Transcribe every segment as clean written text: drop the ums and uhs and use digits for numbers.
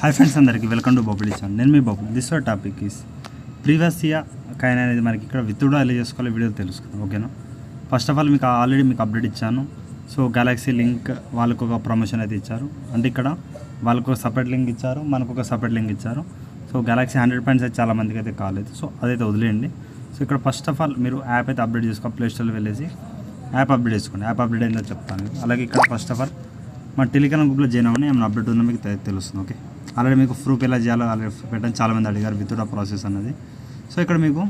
Hi friends, అందరికీ welcome to Bubble channel. నేను మీ Bubble. This topic is previous year coin అనేది మనకి ఇక్కడ విత్డ్రా ఎలా చేసుకోవాలో వీడియో తెలుసుకుందాం. ఓకేనా? ఫస్ట్ ఆఫ్ ఆల్ మీకు ఆల్రెడీ అప్డేట్ ఇచ్చాను. సో గెలాక్సీ లింక్ వాళ్ళకు ఒక ప్రమోషన్ అయితే ఇచ్చారు. అంటే ఇక్కడ వాళ్ళకు ఒక సపరేట్ లింక్ ఇచ్చారు, మనకు ఒక సపరేట్ లింక్ ఇచ్చారు. సో గెలాక్సీ 100 పాయింట్స్ అయితే చాలా మందికి అయితే కాలేదు. సో అదైతే వదిలేయండి. సో ఇక్కడ ఫస్ట్ ఆఫ్ ఆల్ మీరు యాప్ అయితే అప్డేట్ చేసుకో, ప్లే స్టోర్లో వెళ్ళేసి యాప్ అప్డేట్ చేసుకోండి. యాప్ అప్డేట్ అయిందో చెప్తాను. అలాగే ఇక్కడ ఫస్ట్ ఆఫ్ ఆల్ మన టెలిగ్రామ్ గ్రూప్లో జాయిన్ అవ్వండి. ఏమైనా అప్డేట్ ఉందో మీకు తెలుస్తుంది. ఓకే, ఆల్రెడీ మీకు ప్రూఫ్ ఎలా చేయాలో ఆల్రెడీ పెట్టడం చాలామంది అడిగారు, విత్డ్రా ప్రాసెస్ అన్నది. సో ఇక్కడ మీకు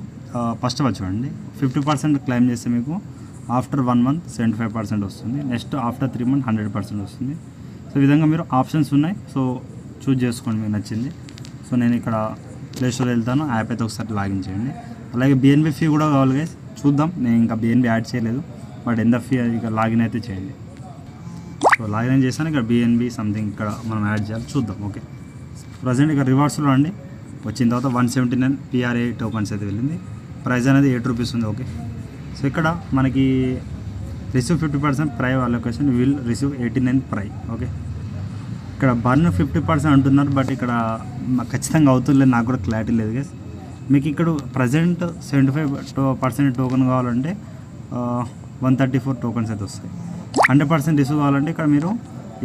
ఫస్ట్ ఆఫ్ ఆల్ చూడండి, 50% క్లెయిమ్ చేస్తే మీకు ఆఫ్టర్ 1 మంత్ 75% వస్తుంది. నెక్స్ట్ ఆఫ్టర్ 3 మంత్ 100% వస్తుంది. సో ఈ విధంగా మీరు ఆప్షన్స్ ఉన్నాయి. సో చూజ్ చేసుకోండి మీకు నచ్చింది. సో నేను ఇక్కడ ప్లే స్టోర్ వెళ్తాను, యాప్ అయితే ఒకసారి లాగిన్ చేయండి. అలాగే బిఎన్బి ఫీ కూడా కావాలి గైస్, చూద్దాం. నేను ఇంకా బిఎన్బి యాడ్ చేయలేదు, బట్ ఎంత ఫీ ఇక లాగిన్ అయితే చేయండి. సో లాగిన్ చేస్తాను. ఇక్కడ బిఎన్బి సంథింగ్ ఇక్కడ మనం యాడ్ చేయాలి, చూద్దాం. ఓకే, ప్రజెంట్ ఇక్కడ రివార్డ్స్లో అండి వచ్చిన తర్వాత 179 PRA టోకన్స్ అయితే వెళ్ళింది. ప్రైస్ అనేది 8 రూపీస్ ఉంది. ఓకే, సో ఇక్కడ మనకి రిసీవ్ 50% ప్రై అలొకేషన్ విల్ రిసీవ్ 89 ప్రై. ఓకే, ఇక్కడ బర్న్ 50% అంటున్నారు, బట్ ఇక్కడ ఖచ్చితంగా అవుతుందిలేదు, నాకు కూడా క్లారిటీ లేదు గైస్. మీకు ఇక్కడ ప్రజెంట్ 75% టోకెన్ కావాలంటే 134 టోకన్స్ అయితే వస్తాయి. 100% రిసీవ్ కావాలంటే ఇక్కడ మీరు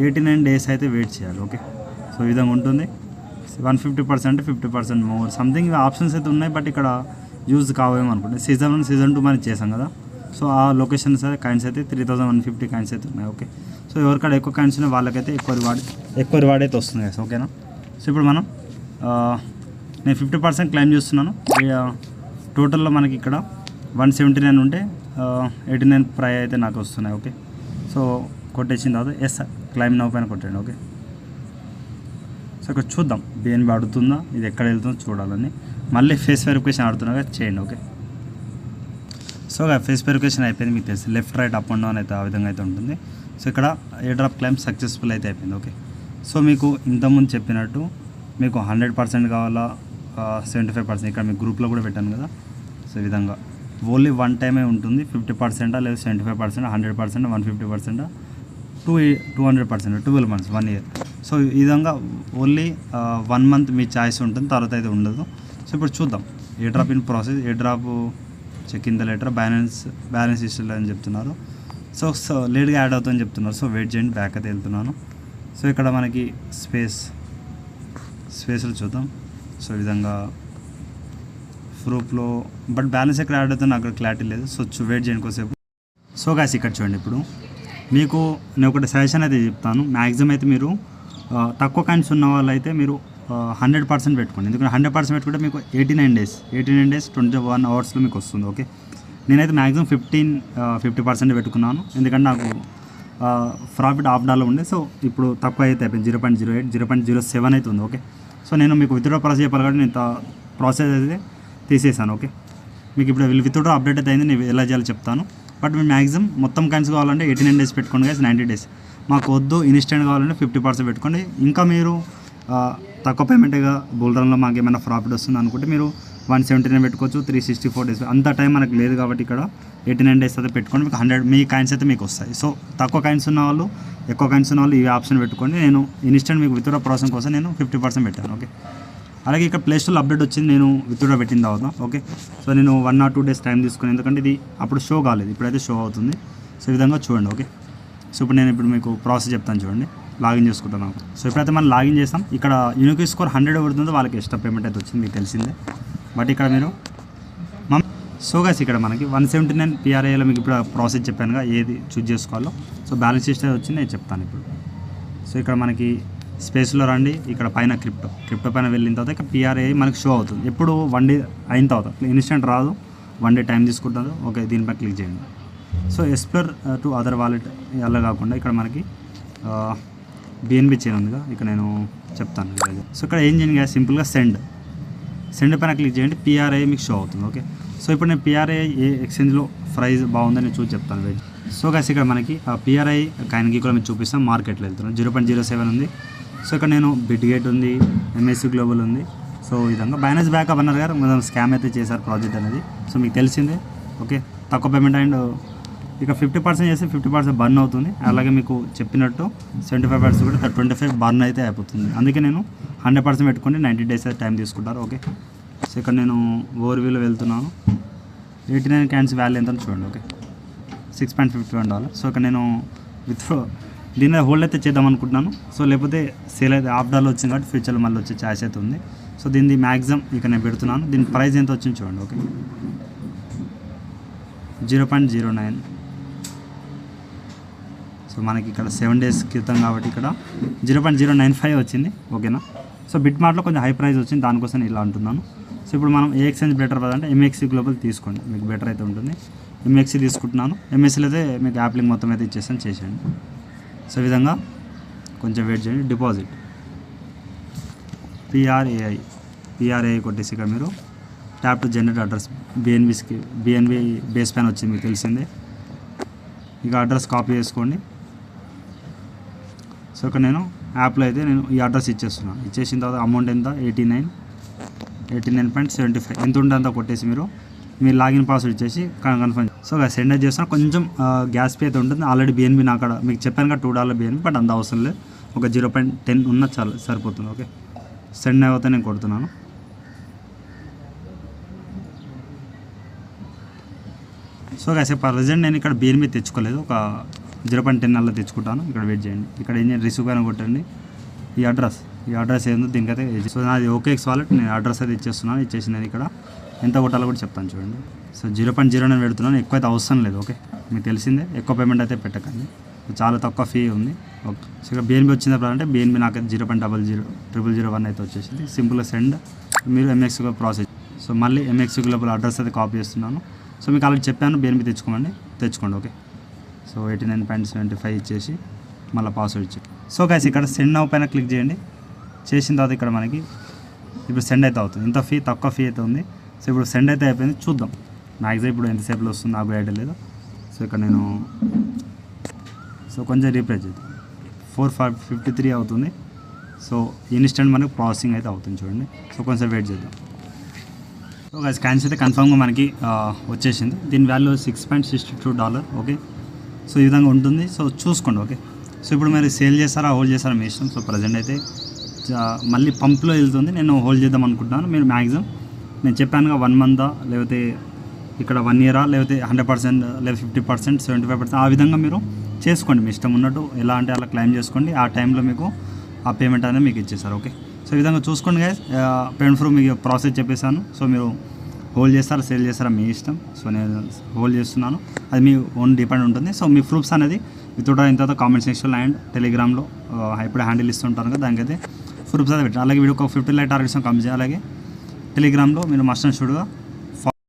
89 డేస్ అయితే వెయిట్ చేయాలి. ఓకే, సో ఈ విధంగా ఉంటుంది. 150%, 50% మోర్ సంథింగ్ ఆప్షన్స్ అయితే ఉన్నాయి, బట్ ఇక్కడ యూజ్ కావేమో అనుకుంటే. సీజన్ 1, సీజన్ 2 మనం చేసాం కదా. సో ఆ లొకేషన్స్ అయితే కాయిన్స్ అయితే 3150 కాయిన్స్ అయితే ఉన్నాయి. ఓకే, సో ఎవరికాడ ఎక్కువ కాయిన్స్ ఉన్నాయి వాళ్ళకైతే ఎక్కువ రివార్డ్ అయితే వస్తుంది కదా. ఓకేనా? సో ఇప్పుడు మనం నేను 50% క్లెయిమ్ చేస్తున్నాను. టోటల్లో మనకి ఇక్కడ 179 ఉంటే 89 ప్రై అయితే నాకు వస్తున్నాయి. ఓకే, సో కొట్టేసిన తర్వాత ఎస్ క్లెయిమ్ నౌ పైన కొట్టండి. ఓకే, సో ఇక్కడ చూద్దాం బిఎన్బి అడుగుతుందా, ఇది ఎక్కడ వెళ్తుందో చూడాలని. మళ్ళీ ఫేస్ వెరిఫికేషన్ ఆడుతున్నాగా చేయండి. ఓకే, సో ఫేస్ వెరిఫికేషన్ అయిపోయింది. మీకు తెలుసు left right up and down అయితే ఆ విధంగా అయితే ఉంటుంది. సో ఇక్కడ ఎయిర్ డ్రాప్ క్లెయిమ్ సక్సెస్ఫుల్ అయితే అయిపోయింది. ఓకే, సో మీకు ఇంతకుముందు చెప్పినట్టు మీకు 100% కావాలా 75%, ఇక్కడ మీకు గ్రూప్లో కూడా పెట్టాను కదా. సో ఈ విధంగా ఓన్లీ 1 టైమే ఉంటుంది. 50% లేదా 75%, 100%, 150%, 200%, 12 months, 1 year. సో ఈ విధంగా ఓన్లీ 1 మంత్ మీ ఛాయిస్ ఉంటుంది, తర్వాత అయితే ఉండదు. సో ఇప్పుడు చూద్దాం airdrop in process. Airdrop check in the letter, balance history అని చెప్తున్నారు. సో లేట్గా యాడ్ అవుతుందని చెప్తున్నారు. సో వెయిట్ చేయండి, బ్యాక్ అయితే వెళ్తున్నాను. సో ఇక్కడ మనకి స్పేస్లో చూద్దాం. సో ఈ విధంగా ప్రూఫ్లో బట్ బ్యాలెన్స్ ఎక్కడ యాడ్ అవుతుందో నాకు క్లారిటీ లేదు. సో వెయిట్ చేయండి కొద్దిసేపు. సో గాయ్స్ ఇక్కడ చూడండి, ఇప్పుడు మీకు నేను ఒకటి సజెషన్ అయితే చెప్తాను. మ్యాక్సిమం అయితే మీరు తక్కువ కాయిన్స్ ఉన్న వాళ్ళు అయితే మీరు 100% పెట్టుకోండి. ఎందుకంటే 100% పెట్టుకుంటే మీకు 89 డేస్ 21 అవర్స్లో మీకు వస్తుంది. ఓకే, నేనైతే మ్యాక్సిమం 50% పెట్టుకున్నాను, ఎందుకంటే నాకు ప్రాఫిట్ $1 ఉండే. సో ఇప్పుడు తక్కువ అయితే అయిపోయింది, 0.08, 0.07 అయితే ఉంది. ఓకే, సో నేను మీకు విత్డ్రా ప్రాసెస్ చెప్పాలి కాబట్టి నేను ప్రాసెస్ అయితే తీసేసాను. ఓకే, మీకు ఇప్పుడు విత్డ్రా అప్డేట్ అయితే అయింది, నేను ఎలా చేయాలో చెప్తాను. బట్ మేము మ్యాక్సిమం మొత్తం కాయిన్స్ కావాలంటే 89 డేస్ పెట్టుకోండి గైస్, 90 డేస్. మాకు వద్దు ఇన్స్టెంట్ కావాలంటే 50% పెట్టుకోండి. ఇంకా మీరు తక్కువ పేమెంట్గా బుల్రన్లో మాకు ఏమైనా ప్రాఫిట్ వస్తుంది అనుకుంటే మీరు 179 పెట్టుకోవచ్చు, 364 డేస్. అంత టైం మనకు లేదు కాబట్టి ఇక్కడ 89 డేస్ అయితే పెట్టుకోండి. మీకు 100 మీ కాయిన్స్ అయితే మీకు వస్తాయి. సో తక్కువ కాయిన్స్ ఉన్న వాళ్ళు, ఎక్కువ కాయిన్స్ ఉన్న వాళ్ళు ఈ ఆప్షన్ పెట్టుకోండి. నేను ఇన్స్టెంట్ మీకు విత్డ్రా ప్రాసెస్ కోసం నేను 50% పెట్టాను. ఓకే, అలాగే ఇక్కడ ప్లే స్టోర్లో అప్డేట్ వచ్చింది, నేను విత్డ్రా పెట్టిన తర్వాత. ఓకే, సో నేను 1 or 2 డేస్ టైం తీసుకుని, ఎందుకంటే ఇది అప్పుడు షో కాలేదు, ఇప్పుడైతే షో అవుతుంది. సో ఈ విధంగా చూడండి. ఓకే, సో ఇప్పుడు నేను మీకు ప్రాసెస్ చెప్తాను చూడండి. లాగిన్ చేసుకుంటాను. సో ఇప్పుడైతే మనం లాగిన్ చేస్తాం. ఇక్కడ యూనిక్ స్కోర్ 100 పడుతుందో వాళ్ళకి ఎక్స్ట్రా పేమెంట్ అయితే వచ్చింది, మీకు తెలిసిందే. బట్ ఇక్కడ మీరు సో గైస్ ఇక్కడ మనకి 179 PRAలో మీకు ఇప్పుడు ప్రాసెస్ చెప్పానుగా ఏది చూజ్ చేసుకోవాలో. సో బ్యాలెన్స్ హిస్టరీ వచ్చింది, నేను చెప్తాను ఇప్పుడు. సో ఇక్కడ మనకి స్పేస్లో రండి, ఇక్కడ పైన క్రిప్టో పైన వెళ్ళిన తర్వాత ఇక్కడ PRA మనకి షో అవుతుంది. ఎప్పుడు 1 డే అయిన తర్వాత, ఇన్స్టెంట్ రాదు, 1 డే టైం తీసుకుంటారు. ఓకే, దీనిపై క్లిక్ చేయండి. So explore to other wallet అలా కాకుండా ఇక్కడ మనకి బిఎన్బి చైన్ ఉందిగా, ఇక్కడ నేను చెప్తాను. సో ఇక్కడ ఏం చేయండి, సింపుల్గా సెండ్ పైన క్లిక్ చేయండి, PRA మీకు షో అవుతుంది. ఓకే, సో ఇప్పుడు నేను PRA ఏ ఎక్స్చేంజ్లో ప్రైస్ బాగుందని నేను చూసి చెప్తాను. వెయిట్. సో గైస్ ఇక్కడ మనకి PRA కాయిన్కి కూడా మీకు చూపిస్తాం. మార్కెట్లో వెళ్తున్నాను, 0.07 ఉంది. సో ఇక్కడ నేను బిట్గేట్ ఉంది, MSC గ్లోబల్ ఉంది. సో ఈ విధంగా బైనాన్స్ బ్యాకప్ అన్నారు గారు, మనం స్కామ్ అయితే చేశారు ప్రాజెక్ట్ అనేది. సో మీకు తెలిసిందే. ఓకే, తక్కువ పేమెంట్ అండ్ ఇక 50% చేస్తే 50% బర్న్ అవుతుంది. అలాగే మీకు చెప్పినట్టు 75% కూడా 25 బర్న్ అయితే అయిపోతుంది. అందుకే నేను 100% పెట్టుకోండి, 90 days అయితే టైం తీసుకుంటారు. ఓకే, సో ఇక్కడ నేను ఓవర్వ్యూలో వెళ్తున్నాను. 89 కాయిన్స్ వాల్యూ ఎంత చూడండి. ఓకే, $6.51. సో ఇక్కడ నేను దీని మీద హోల్డ్ అయితే చేద్దాం అనుకుంటున్నాను. సో లేకపోతే సేల్ అయితే $1/2 వచ్చింది కాబట్టి ఫ్యూచర్లో మళ్ళీ వచ్చే ఛాయిస్ అయితే ఉంది. సో దీన్ని మ్యాక్సిమం ఇక నేను పెడుతున్నాను. దీని ప్రైస్ ఎంత వచ్చింది చూడండి. ఓకే, 0.09. సో మనకి ఇక్కడ 7 days క్రితం కాబట్టి ఇక్కడ 0.095 వచ్చింది. ఓకేనా, సో బిట్మార్ట్లో కొంచెం హై ప్రైస్ వచ్చింది, దానికోసం ఇలా అంటున్నాను. సో ఇప్పుడు మనం ఏ ఎక్స్చేంజ్ బెటర్ అంటే MXC గ్లోబల్ తీసుకోండి, మీకు బెటర్ అయితే ఉంటుంది. MXC తీసుకుంటున్నాను. MSCలో అయితే మీకు యాప్ లింక్ మొత్తం అయితే ఇచ్చేసాను, చేసేయండి. సో ఈ విధంగా కొంచెం వెయిట్ చేయండి. డిపాజిట్ PRAI కొట్టేసి ఇక్కడ మీరు tap to generate address BNB base పైన వచ్చింది, మీకు తెలిసిందే. ఇక అడ్రస్ కాపీ చేసుకోండి. సో ఇక్కడ నేను యాప్లో అయితే నేను ఈ అడ్రస్ ఇచ్చేస్తున్నాను. ఇచ్చేసిన తర్వాత అమౌంట్ ఎంత 89.75 ఎంత ఉంటే అంతా కొట్టేసి మీరు లాగిన్ పాస్వర్డ్ ఇచ్చేసి కన్ఫర్మ్. సో సెండ్ అయితే చేస్తున్నా. కొంచెం గ్యాస్ పే అయితే ఉంటుంది. ఆల్రెడీ BNB నా అక్కడ మీకు చెప్పాను కదా $2 BNB, బట్ అంత అవసరం లేదు. ఒక 0.10 ఉన్న చాలు, సరిపోతుంది. ఓకే, సెండ్ అయితే నేను కొడుతున్నాను. సో గైస్ ప్రజెంట్ నేను ఇక్కడ BNB తెచ్చుకోలేదు, ఒక 0.10 అలా తెచ్చుకుంటాను. ఇక్కడ వెయిట్ చేయండి. ఇక్కడ ఏం చేయండి, రిసీవ్ పైన కొట్టండి. ఈ అడ్రస్ ఏందో దీనికైతే. సో నాది OKX వాలెట్, నేను అడ్రస్ అయితే ఇచ్చేస్తున్నాను. ఇచ్చేసి నేను ఇక్కడ ఎంత కొట్టాలో కూడా చెప్తాను చూడండి. సో 0.09 పెడుతున్నాను, ఎక్కువ అయితే అవసరం లేదు. ఓకే, మీకు తెలిసిందే, ఎక్కువ పేమెంట్ అయితే పెట్టకండి, చాలా తక్కువ ఫీ ఉంది. ఓకే, సో ఇక్కడ BNB వచ్చిందా అంటే BNB నాకైతే 0.00001 అయితే వచ్చేసింది. సింపుల్గా సెండ్, మీరు MXC ప్రాసెస్. సో మళ్ళీ MXC లోపల అడ్రస్ అయితే కాపీ చేస్తున్నాను. సో మీకు ఆల్రెడీ చెప్పాను BNB తెచ్చుకోండి. ఓకే, సో 89.75 ఇచ్చేసి మళ్ళీ పాస్వర్డ్ ఇచ్చి. సో గైస్ ఇక్కడ సెండ్ నౌ పైన క్లిక్ చేయండి. చేసిన తర్వాత ఇక్కడ మనకి ఇప్పుడు సెండ్ అయితే అవుతుంది. ఇంత తక్కువ ఫీ అయితే ఉంది. సో ఇప్పుడు సెండ్ అయితే అయిపోయింది, చూద్దాం మ్యాక్సిమం ఇప్పుడు ఎంతసేపులో వస్తుంది నాకు ఐడియా లేదు. సో ఇక్కడ నేను కొంచెం రీప్లేస్ చేద్దాం. 453 అవుతుంది. సో ఇన్స్టెంట్ మనకి ప్రాసెసింగ్ అయితే అవుతుంది చూడండి. సో కొంచెం వెయిట్ చేద్దాం. సో గైస్ కాయిన్స్ అయితే కన్ఫర్మ్గా మనకి వచ్చేసింది. దీని వాల్యూ $6.62. ఓకే, సో ఈ విధంగా ఉంటుంది. సో చూసుకోండి. ఓకే, సో ఇప్పుడు మీరు సేల్ చేస్తారా హోల్డ్ చేస్తారా మీ ఇష్టం. సో ప్రజెంట్ అయితే మళ్ళీ పంప్లో వెళ్తుంది, నేను హోల్డ్ చేద్దాం అనుకుంటున్నాను. మీరు మ్యాక్సిమం నేను చెప్పానుగా 1 month లేకపోతే ఇక్కడ 1 year లేకపోతే 100% లేదా 50%, 75% ఆ విధంగా మీరు చేసుకోండి. మీ ఇష్టం ఉన్నట్టు ఎలా అంటే అలా క్లెయిమ్ చేసుకోండి. ఆ టైంలో మీకు ఆ పేమెంట్ అనేది మీకు ఇచ్చేస్తారు. ఓకే, సో ఈ విధంగా చూసుకోండి గైస్. పేమెంట్ ప్రూఫ్ మీకు ప్రాసెస్ చెప్పేశాను. సో మీరు హోల్డ్ చేస్తారా సేల్ చేస్తారా మీ ఇష్టం. సో నేను హోల్డ్ చేస్తున్నాను, అది మీ ఓన్ డిపెండ్ ఉంటుంది. సో మీ ప్రూఫ్స్ అనేది వితౌట్ అయిన తర్వాత కామెంట్ సెక్షన్లో అండ్ టెలిగ్రామ్లో ఇప్పుడు హ్యాండిల్ ఇస్తుంటాను కదా, దానికైతే ప్రూఫ్స్ అయితే పెట్టండి. అలాగే వీడియో ఒక 50 like టార్గెట్స్ కంప్లీట్ చేయాలి. అలాగే టెలిగ్రామ్లో మీరు మస్ట్ అండ్ షుడ్గా